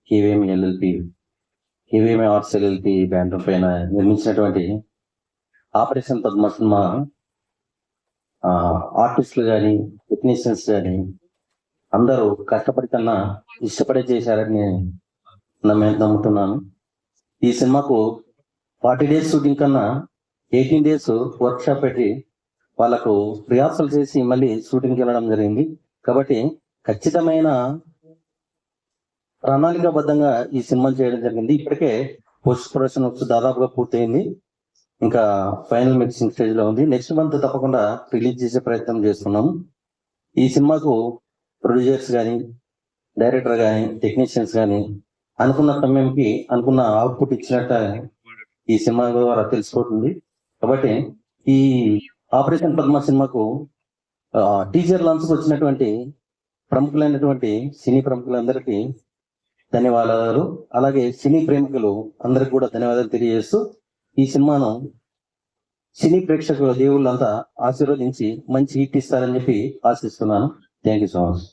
KVM LLP, KVM arts LLP banner పైన నిర్మించినటువంటి operation Padma cinema ఆర్టిస్టులు కానీ టెక్నీషియన్స్ కానీ అందరూ కష్టపడి కన్నా ఇష్టపడే చేశారని నేను నమ్ముతున్నాను. ఈ సినిమాకు 40 days షూటింగ్ కన్నా 18 days వర్క్ షాప్ పెట్టి వాళ్ళకు రిహార్సల్ చేసి మళ్ళీ షూటింగ్కి వెళ్ళడం జరిగింది. కాబట్టి ఖచ్చితమైన ప్రణాళికాబద్ధంగా ఈ సినిమా చేయడం జరిగింది. ఇప్పటికే పోస్ట్ ప్రొడక్షన్ దాదాపుగా పూర్తయింది. ఇంకా ఫైనల్ మిక్సింగ్ స్టేజ్ లో ఉంది. నెక్స్ట్ మంత్ తప్పకుండా రిలీజ్ చేసే ప్రయత్నం చేస్తున్నాము. ఈ సినిమాకు ప్రొడ్యూసర్స్ కానీ, డైరెక్టర్ కానీ, టెక్నీషియన్స్ కానీ అనుకున్న సమయంకి అనుకున్న అవుట్పుట్ ఇచ్చినట్ట ఈ సినిమా ద్వారా తెలిసిపోతుంది. కాబట్టి ఈ ఆపరేషన్ పద్మ సినిమాకు టీజర్ లాంచ్కి వచ్చినటువంటి ప్రముఖులైనటువంటి సినీ ప్రముఖులందరికీ ధన్యవాదాలు. అలాగే సినీ ప్రేమికులు అందరికి కూడా ధన్యవాదాలు తెలియజేస్తూ ఈ సినిమాను సినీ ప్రేక్షకుల దేవుళ్ళంతా ఆశీర్వదించి మంచి హిట్ ఇస్తారని చెప్పి ఆశిస్తున్నాను. Thank you so much.